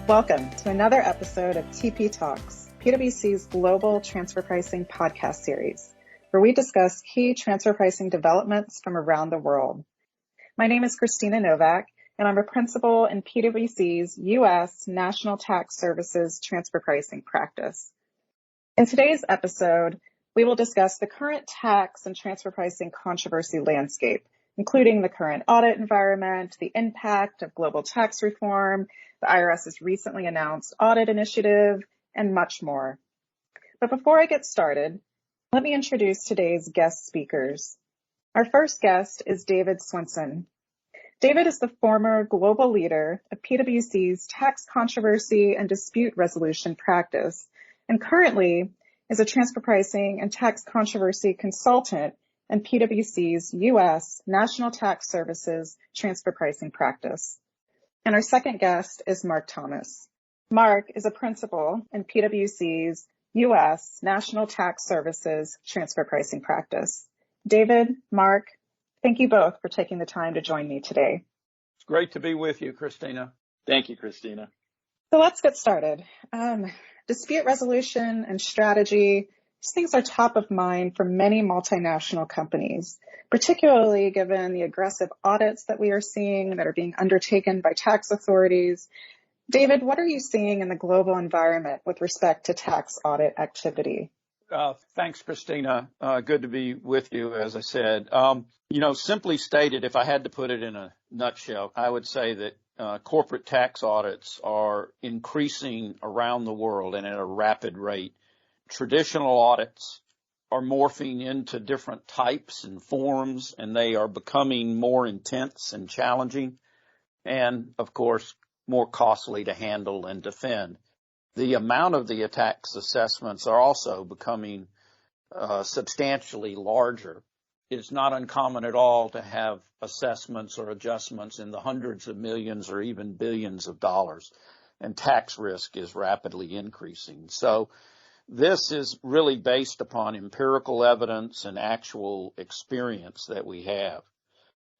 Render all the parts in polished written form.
Welcome to another episode of TP Talks, PwC's global transfer pricing podcast series, where we discuss key transfer pricing developments from around the world. My name is Kristina Novak, and I'm a principal in PwC's U.S. National Tax Services transfer pricing practice. In today's episode, we will discuss the current tax and transfer pricing controversy landscape, including the current audit environment, the impact of global tax reform, the IRS's recently announced audit initiative, and much more. But before I get started, let me introduce today's guest speakers. Our first guest is David Swenson. David is the former global leader of PwC's tax controversy and dispute resolution practice, and currently is a transfer pricing and tax controversy consultant in PwC's U.S. National Tax Services transfer pricing practice. And our second guest is Mark Thomas. Mark is a principal in PwC's U.S. National Tax Services transfer pricing practice. David, Mark, thank you both for taking the time to join me today. It's great to be with you, Kristina. Thank you, Kristina. So let's get started. Dispute resolution and strategy, these things are top of mind for many multinational companies, particularly given the aggressive audits that we are seeing that are being undertaken by tax authorities. David, what are you seeing in the global environment with respect to tax audit activity? Thanks, Kristina. Good to be with you, as I said. Simply stated, if I had to put it in a nutshell, I would say that corporate tax audits are increasing around the world and at a rapid rate. Traditional audits are morphing into different types and forms, and they are becoming more intense and challenging, and, of course, more costly to handle and defend. The amount of the tax assessments are also becoming substantially larger. It's not uncommon at all to have assessments or adjustments in the hundreds of millions or even billions of dollars, and tax risk is rapidly increasing. So this is really based upon empirical evidence and actual experience that we have.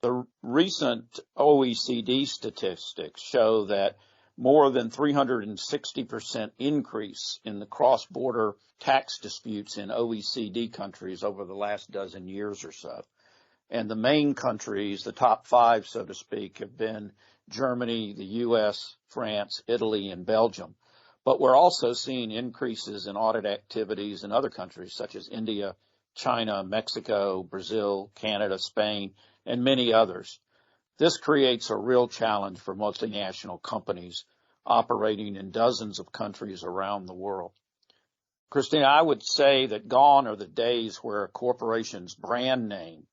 The recent OECD statistics show that more than 360% increase in the cross-border tax disputes in OECD countries over the last dozen years or so. And the main countries, the top five, so to speak, have been Germany, the U.S., France, Italy, and Belgium. But we're also seeing increases in audit activities in other countries such as India, China, Mexico, Brazil, Canada, Spain, and many others. This creates a real challenge for multinational companies operating in dozens of countries around the world. Kristina, I would say that gone are the days where a corporation's brand name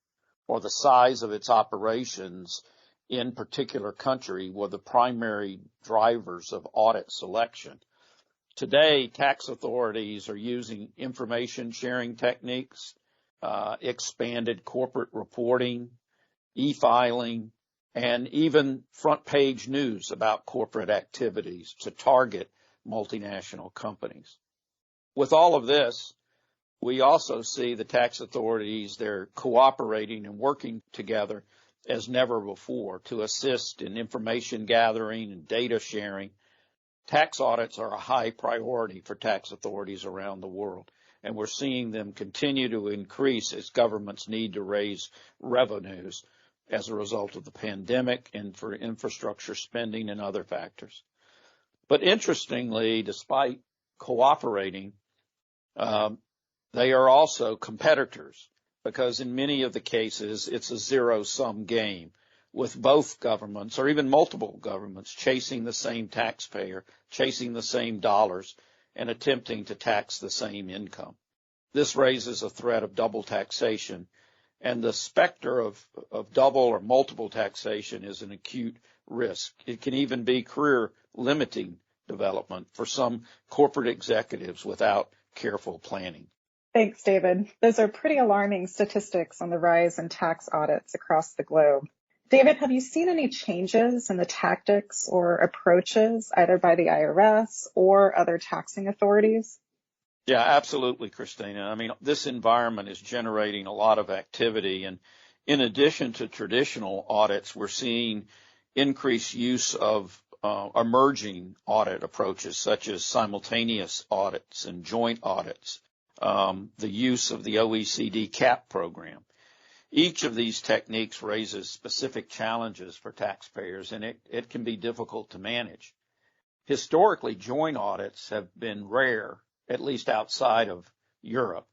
or the size of its operations in particular country were the primary drivers of audit selection. Today, tax authorities are using information sharing techniques, expanded corporate reporting, e-filing, and even front-page news about corporate activities to target multinational companies. With all of this, we also see the tax authorities, they're cooperating and working together as never before to assist in information gathering and data sharing. Tax audits are a high priority for tax authorities around the world, and we're seeing them continue to increase as governments need to raise revenues as a result of the pandemic and for infrastructure spending and other factors. But interestingly, despite cooperating, they are also competitors because in many of the cases, it's a zero-sum game with both governments or even multiple governments chasing the same taxpayer, chasing the same dollars, and attempting to tax the same income. This raises a threat of double taxation, and the specter of double or multiple taxation is an acute risk. It can even be career-limiting development for some corporate executives without careful planning. Thanks, David. Those are pretty alarming statistics on the rise in tax audits across the globe. David, have you seen any changes in the tactics or approaches either by the IRS or other taxing authorities? Yeah, absolutely, Kristina. I mean, this environment is generating a lot of activity. And in addition to traditional audits, we're seeing increased use of emerging audit approaches such as simultaneous audits and joint audits, the use of the OECD CAP program. Each of these techniques raises specific challenges for taxpayers, and it can be difficult to manage. Historically, joint audits have been rare, at least outside of Europe,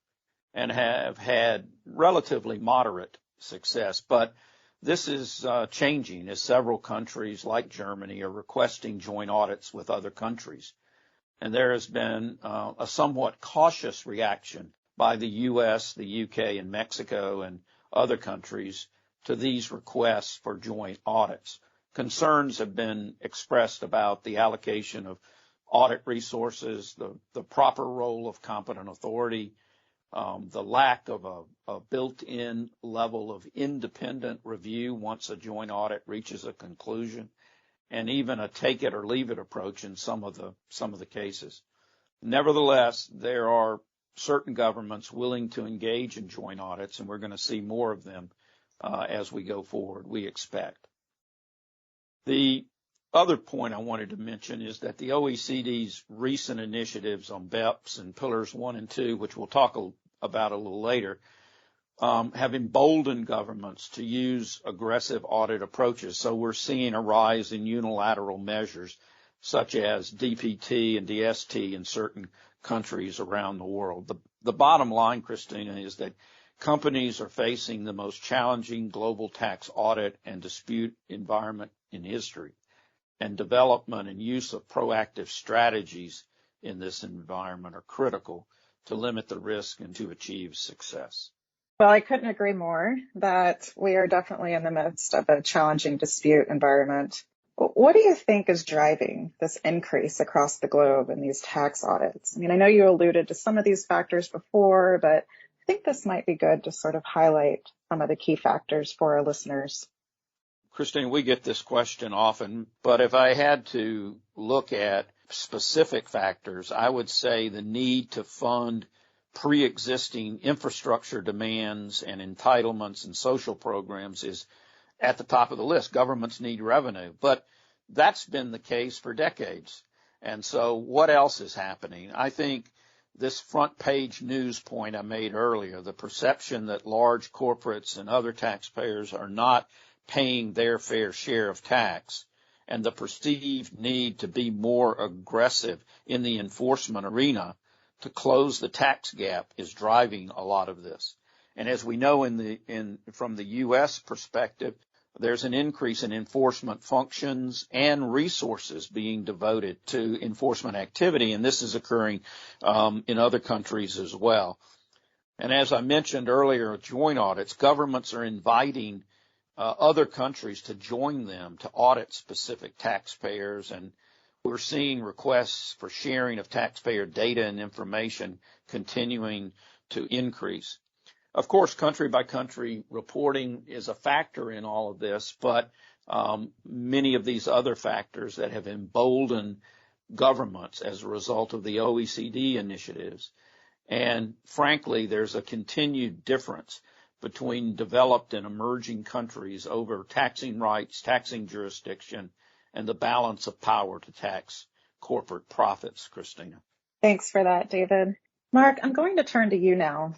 and have had relatively moderate success. But this is changing as several countries like Germany are requesting joint audits with other countries. And there has been a somewhat cautious reaction by the U.S., the U.K., and Mexico and other countries to these requests for joint audits. Concerns have been expressed about the allocation of audit resources, the proper role of competent authority, the lack of a built-in level of independent review once a joint audit reaches a conclusion, and even a take-it-or-leave-it approach in some of the cases. Nevertheless, there are certain governments willing to engage in joint audits, and we're going to see more of them as we go forward, we expect. The other point I wanted to mention is that the OECD's recent initiatives on BEPS and Pillars 1 and 2, which we'll talk about a little later, have emboldened governments to use aggressive audit approaches. So we're seeing a rise in unilateral measures such as DPT and DST in certain countries around the world. The bottom line, Kristina, is that companies are facing the most challenging global tax audit and dispute environment in history, and development and use of proactive strategies in this environment are critical to limit the risk and to achieve success. Well, I couldn't agree more that we are definitely in the midst of a challenging dispute environment. What do you think is driving this increase across the globe in these tax audits? I mean, I know you alluded to some of these factors before, but I think this might be good to sort of highlight some of the key factors for our listeners. Christine, we get this question often, but if I had to look at specific factors, I would say the need to fund pre-existing infrastructure demands and entitlements and social programs is at the top of the list. Governments need revenue, but that's been the case for decades. And so what else is happening? I think this front page news point I made earlier, the perception that large corporates and other taxpayers are not paying their fair share of tax, and the perceived need to be more aggressive in the enforcement arena to close the tax gap is driving a lot of this. And as we know from the U.S. perspective, there's an increase in enforcement functions and resources being devoted to enforcement activity, and this is occurring in other countries as well. And as I mentioned earlier, joint audits, governments are inviting other countries to join them to audit specific taxpayers, and we're seeing requests for sharing of taxpayer data and information continuing to increase. Of course, country by country reporting is a factor in all of this, but many of these other factors that have emboldened governments as a result of the OECD initiatives. And frankly, there's a continued difference between developed and emerging countries over taxing rights, taxing jurisdiction, and the balance of power to tax corporate profits, Kristina. Thanks for that, David. Mark, I'm going to turn to you now.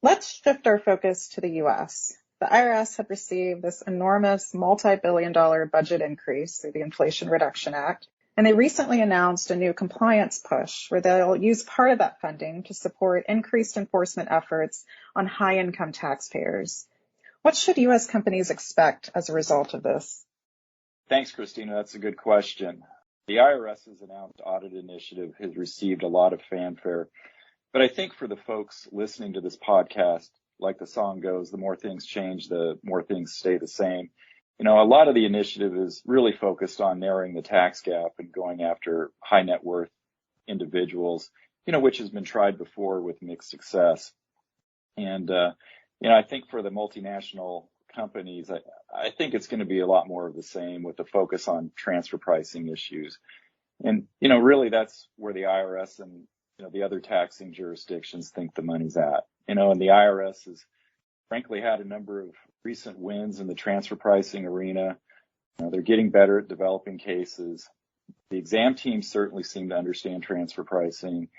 Let's shift our focus to the U.S. The IRS had received this enormous multi-billion-dollar budget increase through the Inflation Reduction Act, and they recently announced a new compliance push where they'll use part of that funding to support increased enforcement efforts on high-income taxpayers. What should U.S. companies expect as a result of this? Thanks, Kristina. That's a good question. The IRS's announced audit initiative has received a lot of fanfare. But I think for the folks listening to this podcast, like the song goes, the more things change, the more things stay the same. You know, a lot of the initiative is really focused on narrowing the tax gap and going after high net worth individuals, which has been tried before with mixed success. And, I think for the multinational companies, I think it's going to be a lot more of the same with the focus on transfer pricing issues. And, really that's where the IRS and the other taxing jurisdictions think the money's at, and the IRS has frankly had a number of recent wins in the transfer pricing arena. They're getting better at developing cases. The exam teams certainly seem to understand transfer pricing.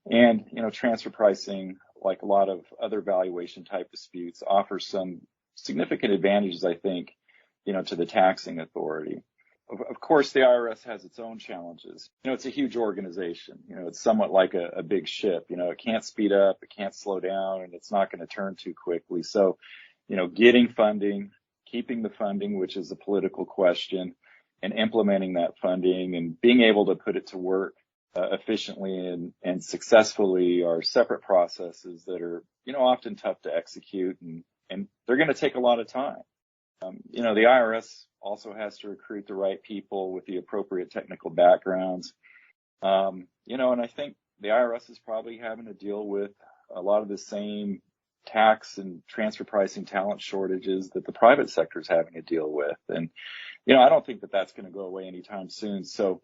And, transfer pricing, like a lot of other valuation type disputes, offers some significant advantages, I think, to the taxing authority. Of course, the IRS has its own challenges. It's a huge organization. It's somewhat like a big ship. It can't speed up, it can't slow down, and it's not going to turn too quickly. So, getting funding, keeping the funding, which is a political question, and implementing that funding and being able to put it to work efficiently and successfully are separate processes that are, often tough to execute, and they're going to take a lot of time. The IRS also has to recruit the right people with the appropriate technical backgrounds. And I think the IRS is probably having to deal with a lot of the same tax and transfer pricing talent shortages that the private sector is having to deal with. And, I don't think that that's going to go away anytime soon. So,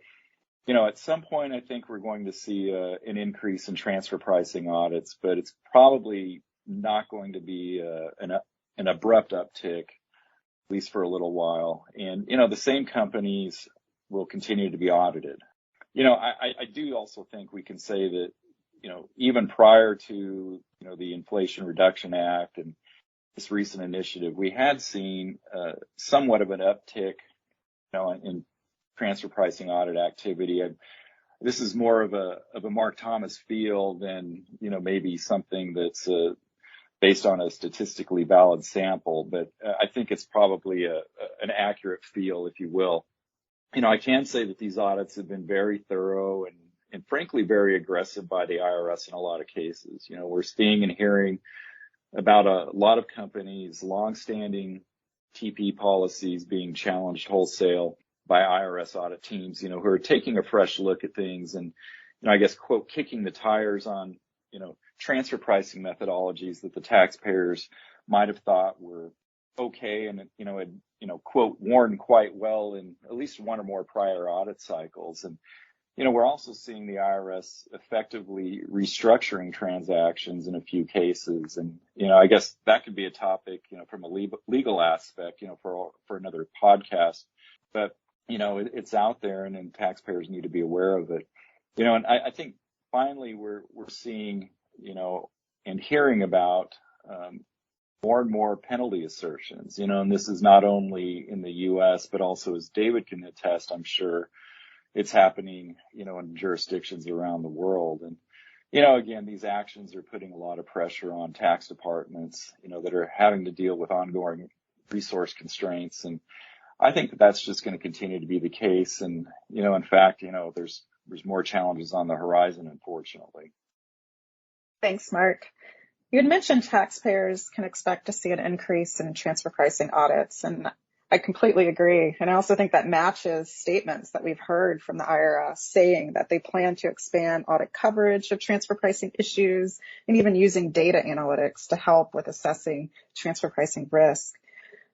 at some point, I think we're going to see an increase in transfer pricing audits, but it's probably not going to be an abrupt uptick, at least for a little while. And, the same companies will continue to be audited. I do also think we can say that, even prior to, the Inflation Reduction Act and this recent initiative, we had seen somewhat of an uptick, in transfer pricing audit activity. This is more of a Mark Thomas feel than, maybe something that's based on a statistically valid sample, but I think it's probably an accurate feel, if you will. I can say that these audits have been very thorough and frankly very aggressive by the IRS in a lot of cases. We're seeing and hearing about a lot of companies' longstanding TP policies being challenged wholesale by IRS audit teams, who are taking a fresh look at things and, I guess, quote, kicking the tires on, transfer pricing methodologies that the taxpayers might have thought were okay and, had, quote, worn quite well in at least one or more prior audit cycles. And, we're also seeing the IRS effectively restructuring transactions in a few cases. And, I guess that could be a topic, from a legal aspect, for another podcast. But, it's out there and taxpayers need to be aware of it. And I think finally we're seeing, and hearing about more and more penalty assertions, and this is not only in the U.S., but also, as David can attest, I'm sure it's happening, in jurisdictions around the world. And, again, these actions are putting a lot of pressure on tax departments, that are having to deal with ongoing resource constraints. And I think that that's just going to continue to be the case. And, in fact, there's more challenges on the horizon, unfortunately. Thanks, Mark. You had mentioned taxpayers can expect to see an increase in transfer pricing audits, and I completely agree. And I also think that matches statements that we've heard from the IRS saying that they plan to expand audit coverage of transfer pricing issues and even using data analytics to help with assessing transfer pricing risk.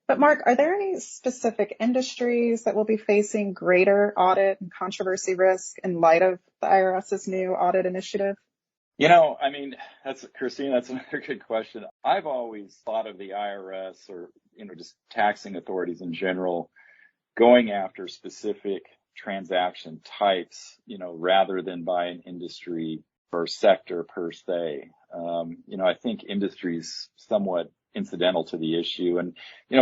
But Mark, are there any specific industries that will be facing greater audit and controversy risk in light of the IRS's new audit initiative? Kristina, that's another good question. I've always thought of the IRS or, just taxing authorities in general going after specific transaction types, rather than by an industry or sector per se. I think industry is somewhat incidental to the issue. And,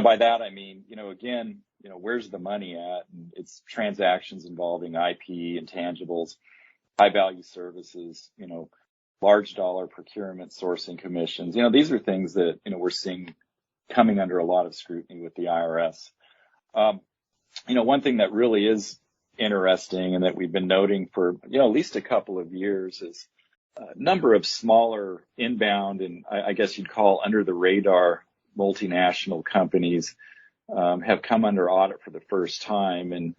by that, I mean, again, where's the money at? And it's transactions involving IP, intangibles, high value services, large dollar procurement, sourcing commissions. These are things that, we're seeing coming under a lot of scrutiny with the IRS. One thing that really is interesting and that we've been noting for, at least a couple of years is a number of smaller inbound and I guess you'd call under the radar multinational companies have come under audit for the first time. And,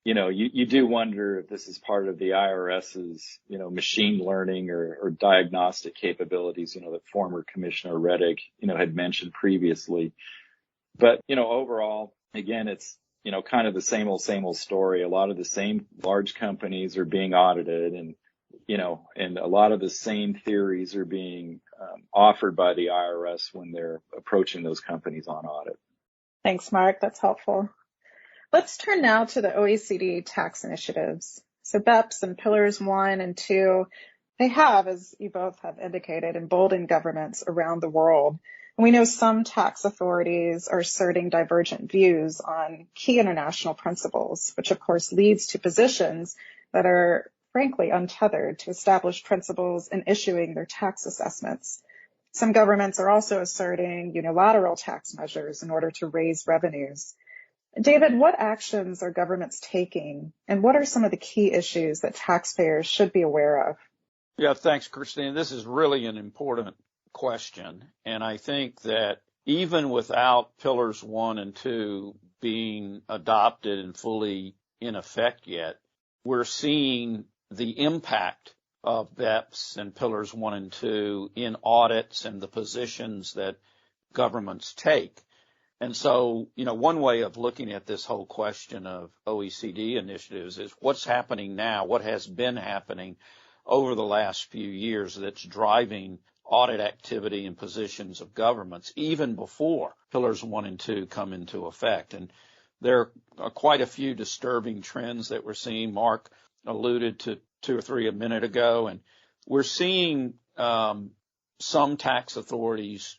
you do wonder if this is part of the IRS's, machine learning or diagnostic capabilities, that former Commissioner Reddick, had mentioned previously. But, overall, again, it's, kind of the same old story. A lot of the same large companies are being audited and, and a lot of the same theories are being offered by the IRS when they're approaching those companies on audit. Thanks, Mark. That's helpful. Let's turn now to the OECD tax initiatives. So BEPS and Pillars 1 and 2, they have, as you both have indicated, emboldened governments around the world. And we know some tax authorities are asserting divergent views on key international principles, which of course leads to positions that are frankly untethered to established principles in issuing their tax assessments. Some governments are also asserting unilateral tax measures in order to raise revenues. David, what actions are governments taking, and what are some of the key issues that taxpayers should be aware of? Yeah, thanks, Christine. This is really an important question. And I think that even without Pillars 1 and 2 being adopted and fully in effect yet, we're seeing the impact of BEPS and Pillars 1 and 2 in audits and the positions that governments take. And so, one way of looking at this whole question of OECD initiatives is what's happening now, what has been happening over the last few years that's driving audit activity and positions of governments even before Pillars 1 and 2 come into effect. And there are quite a few disturbing trends that we're seeing. Mark alluded to 2 or 3 a minute ago, and we're seeing some tax authorities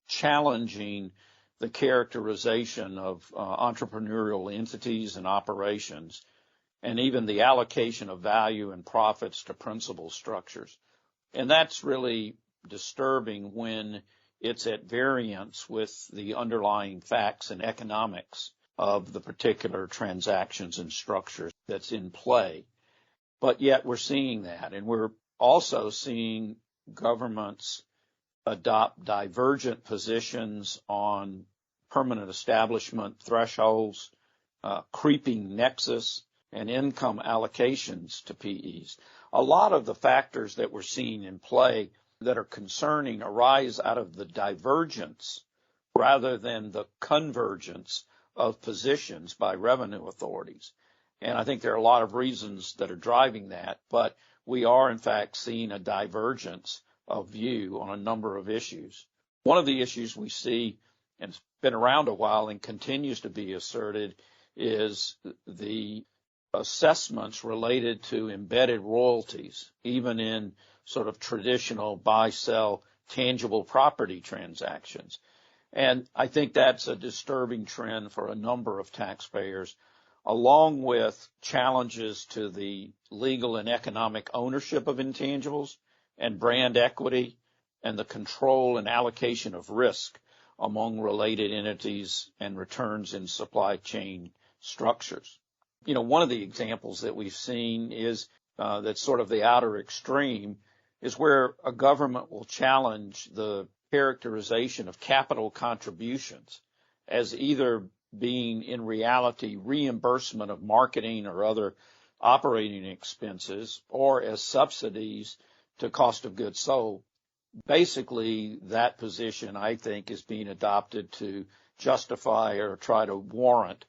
challenging the characterization of entrepreneurial entities and operations, and even the allocation of value and profits to principal structures. And that's really disturbing when it's at variance with the underlying facts and economics of the particular transactions and structures that's in play. But yet we're seeing that, and we're also seeing governments adopt divergent positions on permanent establishment thresholds, creeping nexus, and income allocations to PEs. A lot of the factors that we're seeing in play that are concerning arise out of the divergence rather than the convergence of positions by revenue authorities. And I think there are a lot of reasons that are driving that, but we are in fact seeing a divergence of view on a number of issues. One of the issues we see, and it's been around a while and continues to be asserted, is the assessments related to embedded royalties, even in sort of traditional buy-sell tangible property transactions. And I think that's a disturbing trend for a number of taxpayers, along with challenges to the legal and economic ownership of intangibles and brand equity and the control and allocation of risk among related entities and returns in supply chain structures. One of the examples that we've seen is that's sort of the outer extreme is where a government will challenge the characterization of capital contributions as either being in reality reimbursement of marketing or other operating expenses or as subsidies to cost of goods sold. Basically, that position, I think, is being adopted to justify or try to warrant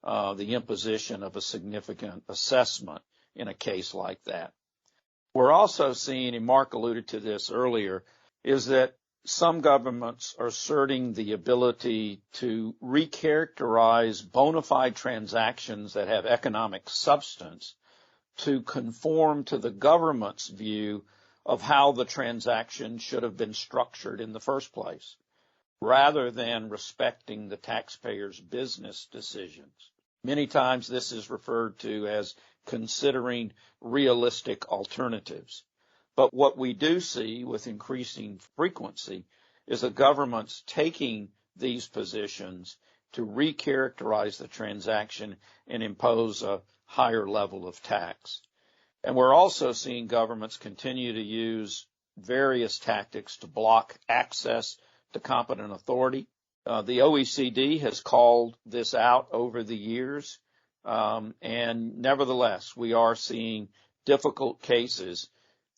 the imposition of a significant assessment in a case like that. We're also seeing, and Mark alluded to this earlier, is that some governments are asserting the ability to recharacterize bona fide transactions that have economic substance to conform to the government's view of how the transaction should have been structured in the first place, rather than respecting the taxpayer's business decisions. Many times this is referred to as considering realistic alternatives. But what we do see with increasing frequency is the governments taking these positions to recharacterize the transaction and impose a higher level of tax. And we're also seeing governments continue to use various tactics to block access to competent authority. The OECD has called this out over the years, and nevertheless, we are seeing difficult cases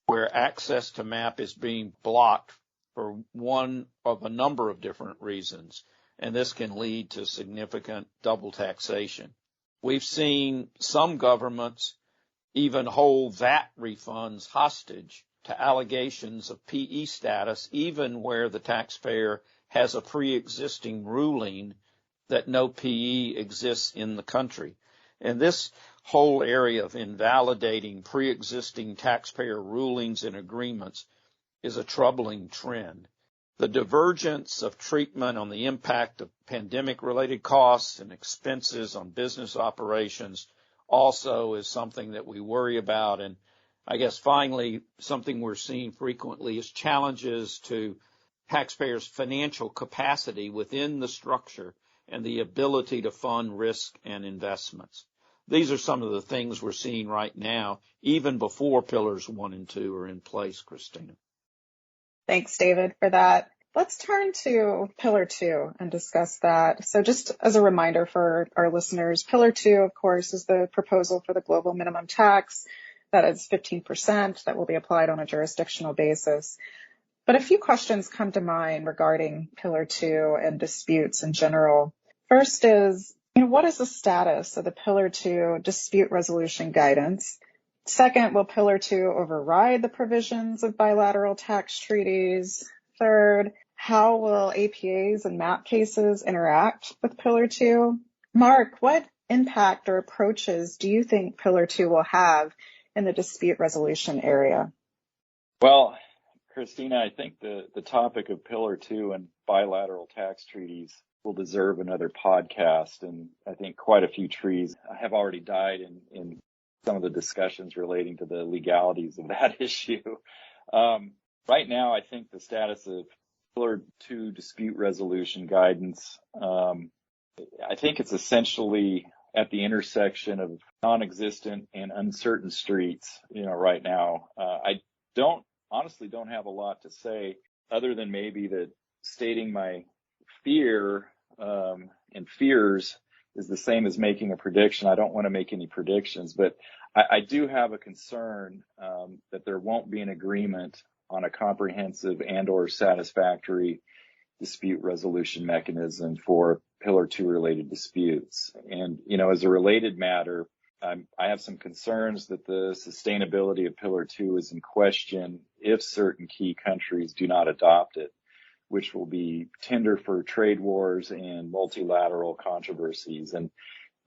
where access to MAP is being blocked for one of a number of different reasons, and this can lead to significant double taxation. We've seen some governments even hold VAT refunds hostage to allegations of PE status, even where the taxpayer has a pre-existing ruling that no PE exists in the country. And this whole area of invalidating pre-existing taxpayer rulings and agreements is a troubling trend. The divergence of treatment on the impact of pandemic-related costs and expenses on business operations also is something that we worry about. And I guess finally, something we're seeing frequently is challenges to taxpayers' financial capacity within the structure and the ability to fund risk and investments. These are some of the things we're seeing right now, even before Pillars 1 and 2 are in place, Kristina. Thanks, David, for that. Let's turn to Pillar 2 and discuss that. So just as a reminder for our listeners, Pillar 2, of course, is the proposal for the global minimum tax. That is 15% that will be applied on a jurisdictional basis. But a few questions come to mind regarding Pillar 2 and disputes in general. First is, what is the status of the Pillar 2 dispute resolution guidance? Second, will Pillar 2 override the provisions of bilateral tax treaties? Third, how will APAs and MAP cases interact with Pillar 2? Mark, what impact or approaches do you think Pillar 2 will have in the dispute resolution area? Well, Kristina, I think the topic of Pillar 2 and bilateral tax treaties will deserve another podcast. And I think quite a few trees have already died in some of the discussions relating to the legalities of that issue. Right now, I think the status of Pillar 2 dispute resolution guidance, I think it's essentially at the intersection of non-existent and uncertain streets, right now. I honestly don't have a lot to say other than maybe that stating my fear and fears is the same as making a prediction. I don't want to make any predictions, but I do have a concern that there won't be an agreement on a comprehensive and or satisfactory dispute resolution mechanism for Pillar 2 related disputes. And, as a related matter, I have some concerns that the sustainability of Pillar 2 is in question if certain key countries do not adopt it, which will be tinder for trade wars and multilateral controversies. And,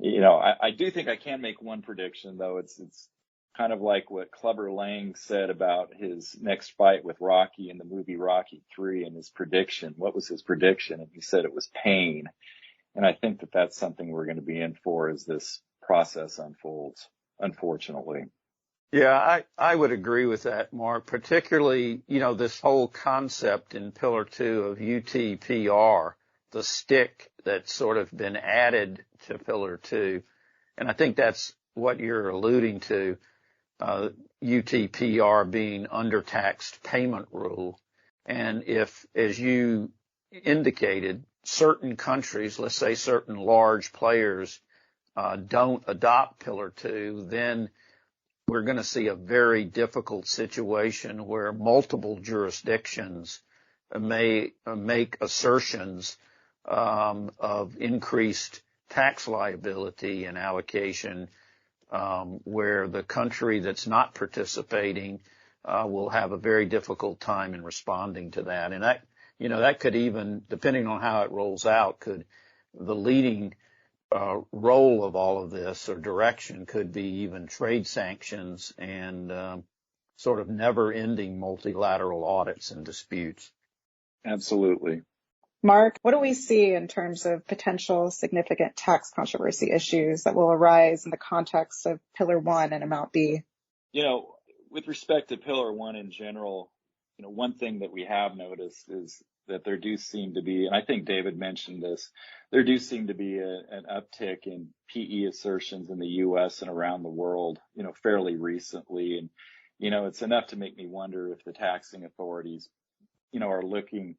I do think I can make one prediction, though. It's kind of like what Clubber Lang said about his next fight with Rocky in the movie Rocky 3 and his prediction. What was his prediction? And he said it was pain. And I think that that's something we're going to be in for as this process unfolds, unfortunately. Yeah, I would agree with that, Mark, particularly, this whole concept in Pillar 2 of UTPR, the stick that's sort of been added to Pillar 2. And I think that's what you're alluding to, UTPR being undertaxed payment rule. And if, as you indicated, certain countries, let's say certain large players, don't adopt Pillar 2, then we're going to see a very difficult situation where multiple jurisdictions may make assertions of increased tax liability and allocation, where the country that's not participating will have a very difficult time in responding to that. And that could even, depending on how it rolls out, the leading role of all of this or direction could be even trade sanctions and sort of never-ending multilateral audits and disputes. Absolutely. Mark, what do we see in terms of potential significant tax controversy issues that will arise in the context of Pillar 1 and Amount B? With respect to Pillar 1 in general, one thing that we have noticed is that there do seem to be, and I think David mentioned this, there do seem to be an uptick in PE assertions in the U.S. and around the world, fairly recently. And, it's enough to make me wonder if the taxing authorities, are looking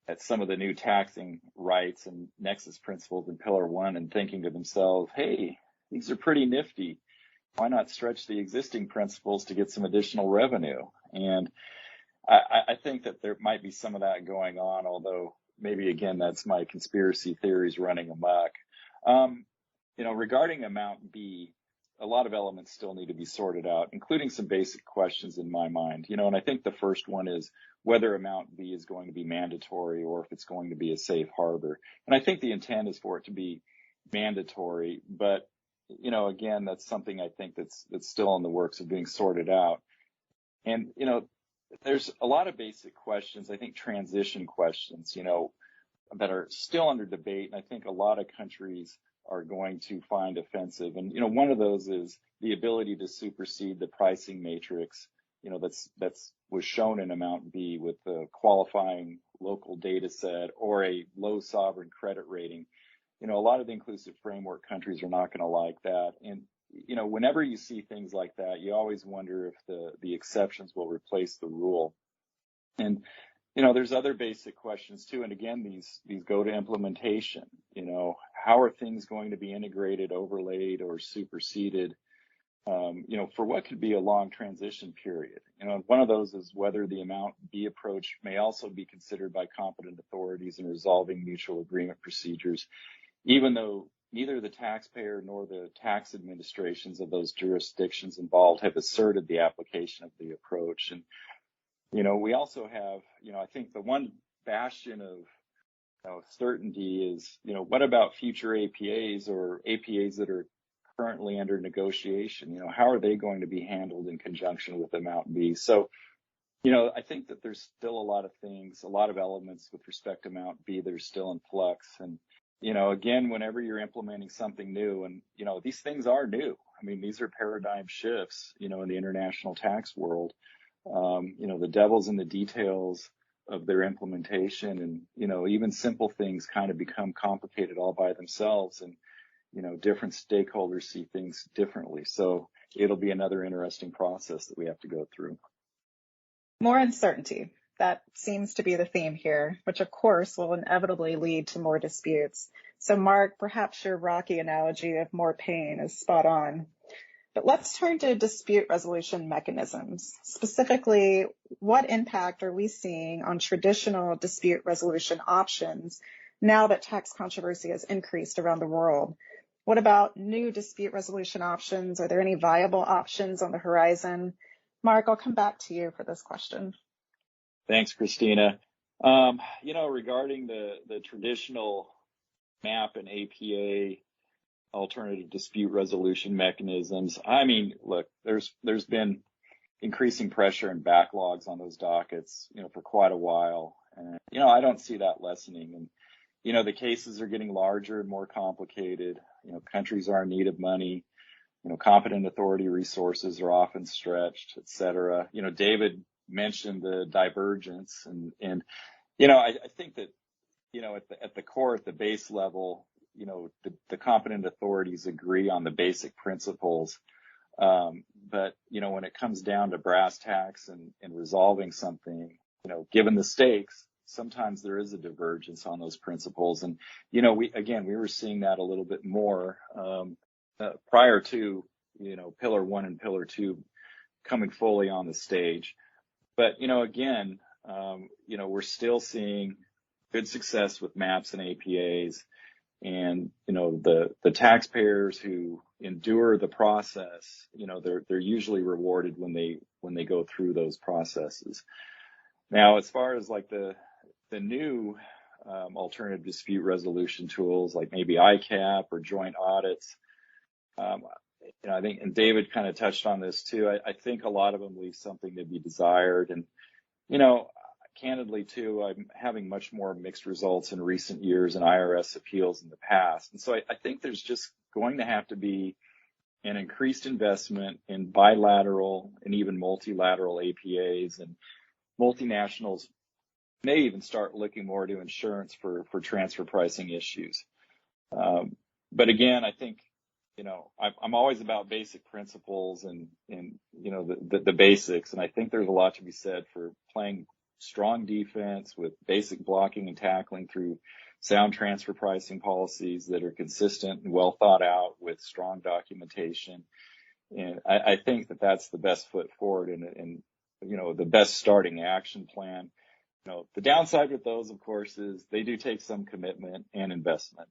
at some of the new taxing rights and nexus principles in Pillar 1 and thinking to themselves, hey, these are pretty nifty. Why not stretch the existing principles to get some additional revenue? And I think that there might be some of that going on, although maybe, again, that's my conspiracy theories running amok. Regarding Amount B, a lot of elements still need to be sorted out, including some basic questions in my mind. And I think the first one is whether amount B is going to be mandatory or if it's going to be a safe harbor. And I think the intent is for it to be mandatory, but again, that's something I think that's still in the works of being sorted out. And there's a lot of basic questions, I think transition questions, that are still under debate, and I think a lot of countries are going to find offensive. And one of those is the ability to supersede the pricing matrix, that's was shown in amount B with the qualifying local data set or a low sovereign credit rating. A lot of the inclusive framework countries are not going to like that. And whenever you see things like that, you always wonder if the exceptions will replace the rule. And there's other basic questions too. And again, these go to implementation. How are things going to be integrated, overlaid, or superseded, for what could be a long transition period? One of those is whether the amount B approach may also be considered by competent authorities in resolving mutual agreement procedures, even though neither the taxpayer nor the tax administrations of those jurisdictions involved have asserted the application of the approach. And we also have, I think the one bastion of certainty is, what about future APAs or APAs that are currently under negotiation? How are they going to be handled in conjunction with amount B? So, I think that there's still a lot of things, a lot of elements with respect to amount B that are still in flux. And, again, whenever you're implementing something new, and, these things are new. I mean, these are paradigm shifts, in the international tax world. The devil's in the details of their implementation, and, even simple things kind of become complicated all by themselves, and, different stakeholders see things differently. So it'll be another interesting process that we have to go through. More uncertainty. That seems to be the theme here, which of course will inevitably lead to more disputes. So Mark, perhaps your Rocky analogy of more pain is spot on. But let's turn to dispute resolution mechanisms. Specifically, what impact are we seeing on traditional dispute resolution options now that tax controversy has increased around the world? What about new dispute resolution options? Are there any viable options on the horizon? Mark, I'll come back to you for this question. Thanks, Kristina. Regarding the traditional MAP and APA alternative dispute resolution mechanisms, I mean, look, there's been increasing pressure and backlogs on those dockets, for quite a while. And, I don't see that lessening. And, the cases are getting larger and more complicated. Countries are in need of money. Competent authority resources are often stretched, et cetera. David mentioned the divergence, and I think that, at the core, at the base level, the competent authorities agree on the basic principles. But, when it comes down to brass tacks and resolving something, given the stakes, sometimes there is a divergence on those principles. And, we were seeing that a little bit more, prior to, Pillar 1 and Pillar 2 coming fully on the stage. But, we're still seeing good success with MAPs and APAs. And, the taxpayers who endure the process, they're usually rewarded when they go through those processes. Now, as far as like the new alternative dispute resolution tools, like maybe ICAP or joint audits, I think, and David kind of touched on this too, I think a lot of them leave something to be desired. And, candidly too, I'm having much more mixed results in recent years in IRS appeals in the past. And so I think there's just going to have to be an increased investment in bilateral and even multilateral APAs, and multinationals may even start looking more to insurance for transfer pricing issues. But again, I think, I'm always about basic principles and the basics. And I think there's a lot to be said for playing strong defense with basic blocking and tackling through sound transfer pricing policies that are consistent and well thought out with strong documentation. And I think that that's the best foot forward and the best starting action plan. The downside with those, of course, is they do take some commitment and investment.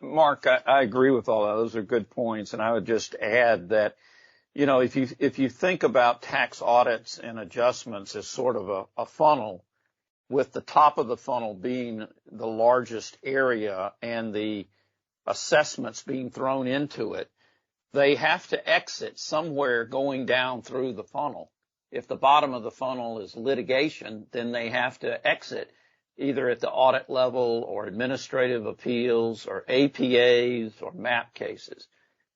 Mark, I agree with all that. Those are good points. And I would just add that, if you think about tax audits and adjustments as sort of a funnel, with the top of the funnel being the largest area and the assessments being thrown into it, they have to exit somewhere going down through the funnel. If the bottom of the funnel is litigation, then they have to exit either at the audit level or administrative appeals or APAs or MAP cases.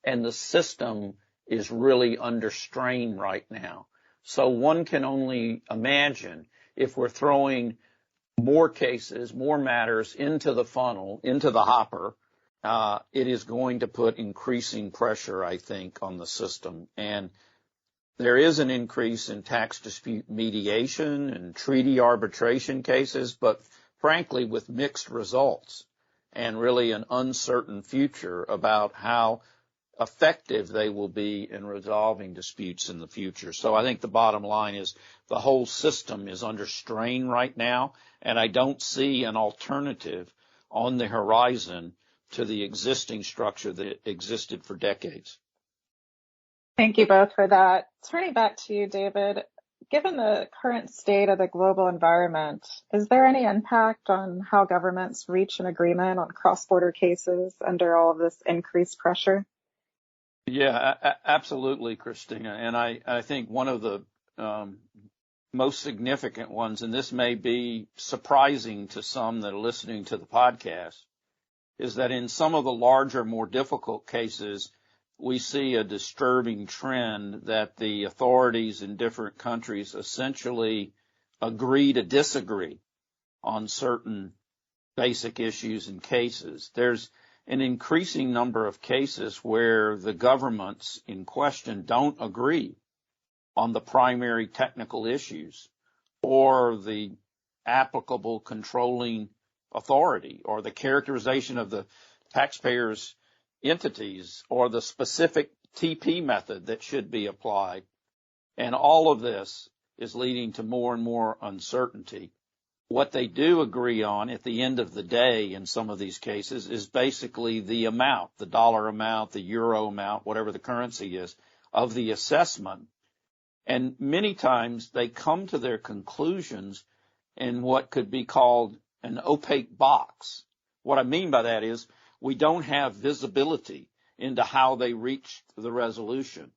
And the system is really under strain right now. So one can only imagine if we're throwing more cases, more matters into the funnel, into the hopper, it is going to put increasing pressure, I think, on the system. And there is an increase in tax dispute mediation and treaty arbitration cases, but frankly, with mixed results and really an uncertain future about how effective they will be in resolving disputes in the future. So I think the bottom line is the whole system is under strain right now, and I don't see an alternative on the horizon to the existing structure that existed for decades. Thank you both for that. Turning back to you, David, given the current state of the global environment, is there any impact on how governments reach an agreement on cross-border cases under all of this increased pressure? Yeah, absolutely, Kristina. And I think one of the most significant ones, and this may be surprising to some that are listening to the podcast, is that in some of the larger, more difficult cases, we see a disturbing trend that the authorities in different countries essentially agree to disagree on certain basic issues and cases. There's an increasing number of cases where the governments in question don't agree on the primary technical issues or the applicable controlling authority or the characterization of the taxpayers' entities or the specific TP method that should be applied. And all of this is leading to more and more uncertainty. What they do agree on at the end of the day in some of these cases is basically the amount, the dollar amount, the euro amount, whatever the currency is, of the assessment. And many times they come to their conclusions in what could be called an opaque box. What I mean by that is we don't have visibility into how they reached the resolution.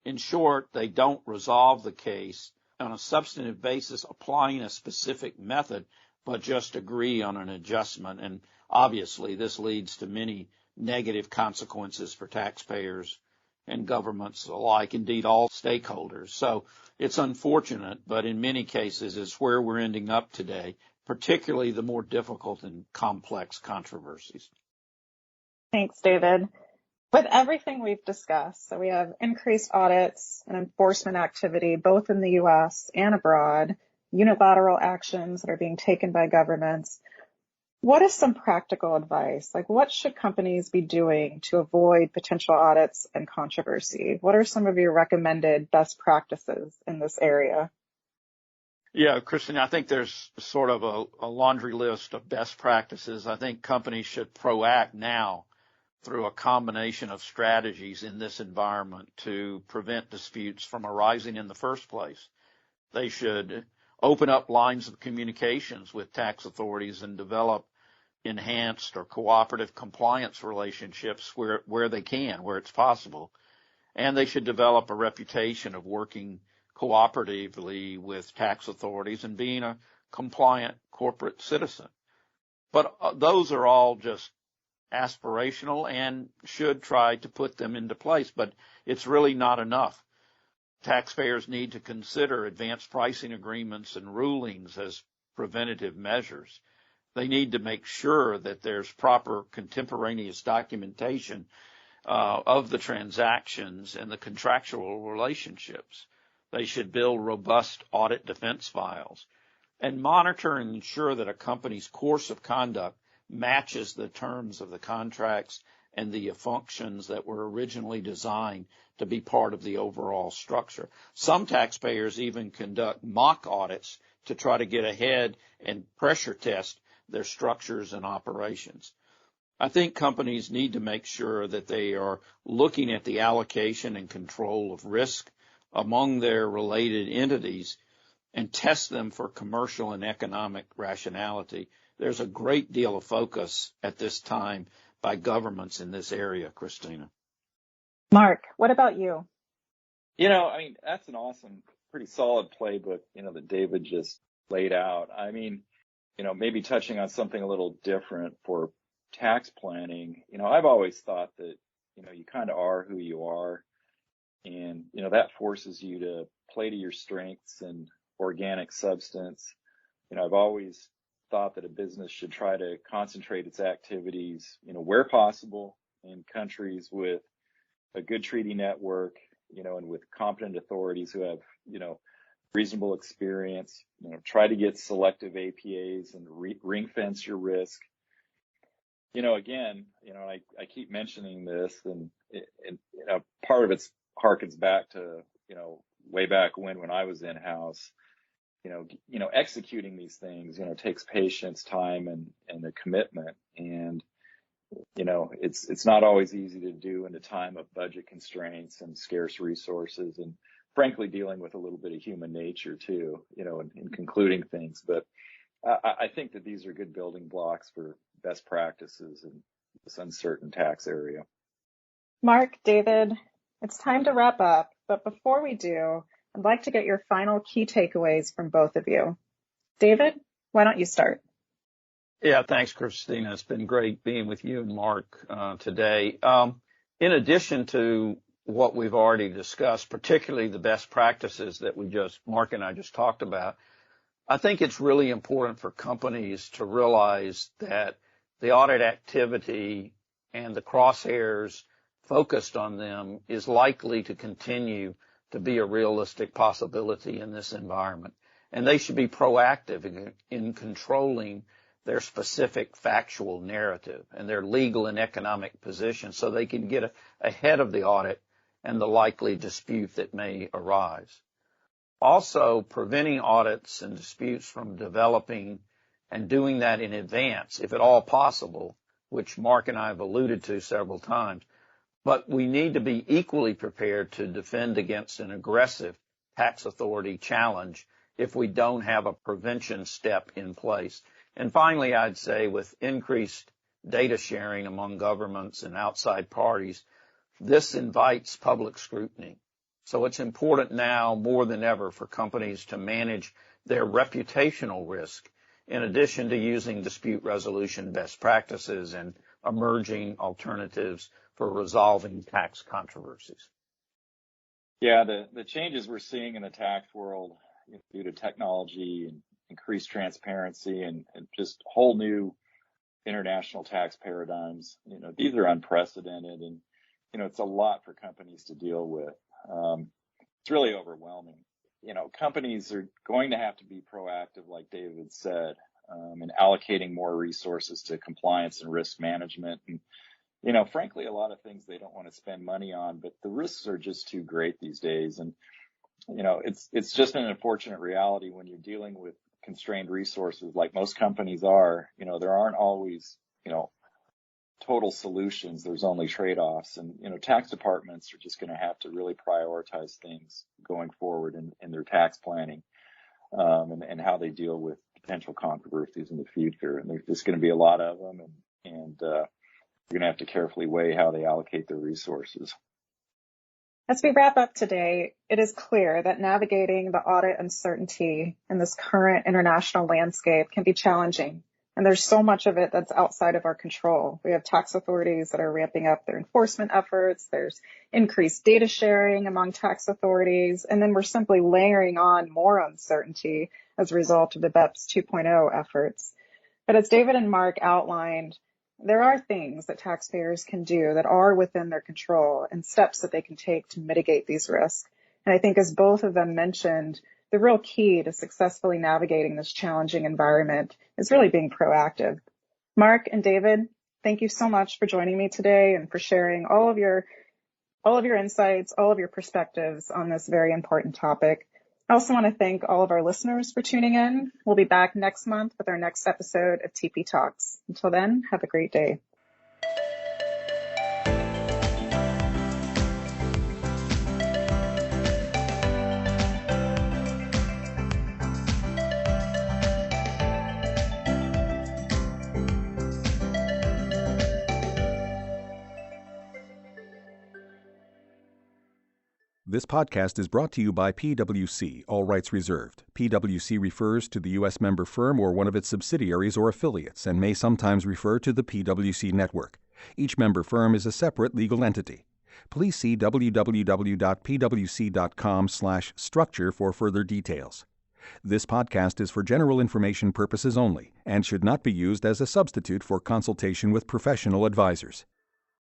In short, they don't resolve the case on a substantive basis applying a specific method, but just agree on an adjustment. And obviously this leads to many negative consequences for taxpayers and governments alike, indeed all stakeholders. So it's unfortunate, but in many cases it's where we're ending up today, particularly the more difficult and complex controversies. Thanks, David. With everything we've discussed, so we have increased audits and enforcement activity both in the U.S. and abroad, unilateral actions that are being taken by governments. What is some practical advice? Like, what should companies be doing to avoid potential audits and controversy? What are some of your recommended best practices in this area? Yeah, Kristina, I think there's sort of a laundry list of best practices. I think companies should proact now through a combination of strategies in this environment to prevent disputes from arising in the first place. They should open up lines of communications with tax authorities and develop enhanced or cooperative compliance relationships where they can, where it's possible. And they should develop a reputation of working cooperatively with tax authorities and being a compliant corporate citizen. But those are all just aspirational and should try to put them into place, but it's really not enough. Taxpayers need to consider advanced pricing agreements and rulings as preventative measures. They need to make sure that there's proper contemporaneous documentation of the transactions and the contractual relationships. They should build robust audit defense files and monitor and ensure that a company's course of conduct matches the terms of the contracts and the functions that were originally designed to be part of the overall structure. Some taxpayers even conduct mock audits to try to get ahead and pressure test their structures and operations. I think companies need to make sure that they are looking at the allocation and control of risk among their related entities and test them for commercial and economic rationality. There's a great deal of focus at this time by governments in this area, Kristina. Mark, what about you? That's an awesome, pretty solid playbook, that David just laid out. Maybe touching on something a little different for tax planning. I've always thought that, you kind of are who you are. And, that forces you to play to your strengths and organic substance. I've always thought that a business should try to concentrate its activities, where possible in countries with a good treaty network, and with competent authorities who have, reasonable experience, try to get selective APAs and ring fence your risk. Again, I keep mentioning this and part of it harkens back to, way back when I was in-house, executing these things, takes patience, time and a commitment. And, it's not always easy to do in a time of budget constraints and scarce resources and frankly dealing with a little bit of human nature too, in concluding things. But I think that these are good building blocks for best practices in this uncertain tax area. Mark, David, it's time to wrap up. But before we do, I'd like to get your final key takeaways from both of you. David, why don't you start? Yeah, thanks, Kristina. It's been great being with you and Mark today. In addition to what we've already discussed, particularly the best practices that Mark and I just talked about, I think it's really important for companies to realize that the audit activity and the crosshairs focused on them is likely to continue to be a realistic possibility in this environment. And they should be proactive in controlling their specific factual narrative and their legal and economic position so they can get ahead of the audit and the likely dispute that may arise. Also, preventing audits and disputes from developing and doing that in advance, if at all possible, which Mark and I have alluded to several times. But we need to be equally prepared to defend against an aggressive tax authority challenge if we don't have a prevention step in place. And finally, I'd say with increased data sharing among governments and outside parties, this invites public scrutiny. So it's important now more than ever for companies to manage their reputational risk in addition to using dispute resolution best practices and emerging alternatives for resolving tax controversies. Yeah, the changes we're seeing in the tax world due to technology and increased transparency and just whole new international tax paradigms, these are unprecedented and, it's a lot for companies to deal with. It's really overwhelming. Companies are going to have to be proactive, like David said, in allocating more resources to compliance and risk management. And, frankly, a lot of things they don't want to spend money on, but the risks are just too great these days. And, it's just an unfortunate reality when you're dealing with constrained resources like most companies are. There aren't always, total solutions. There's only trade-offs. And, tax departments are just going to have to really prioritize things going forward in their tax planning and how they deal with potential controversies in the future. And there's just going to be a lot of them. And you're going to have to carefully weigh how they allocate their resources. As we wrap up today, it is clear that navigating the audit uncertainty in this current international landscape can be challenging. And there's so much of it that's outside of our control. We have tax authorities that are ramping up their enforcement efforts. There's increased data sharing among tax authorities. And then we're simply layering on more uncertainty as a result of the BEPS 2.0 efforts. But as David and Mark outlined, there are things that taxpayers can do that are within their control and steps that they can take to mitigate these risks. And I think as both of them mentioned, the real key to successfully navigating this challenging environment is really being proactive. Mark and David, thank you so much for joining me today and for sharing all of your insights, all of your perspectives on this very important topic. I also want to thank all of our listeners for tuning in. We'll be back next month with our next episode of TP Talks. Until then, have a great day. This podcast is brought to you by PwC, all rights reserved. PwC refers to the U.S. member firm or one of its subsidiaries or affiliates and may sometimes refer to the PwC network. Each member firm is a separate legal entity. Please see www.pwc.com/structure for further details. This podcast is for general information purposes only and should not be used as a substitute for consultation with professional advisors.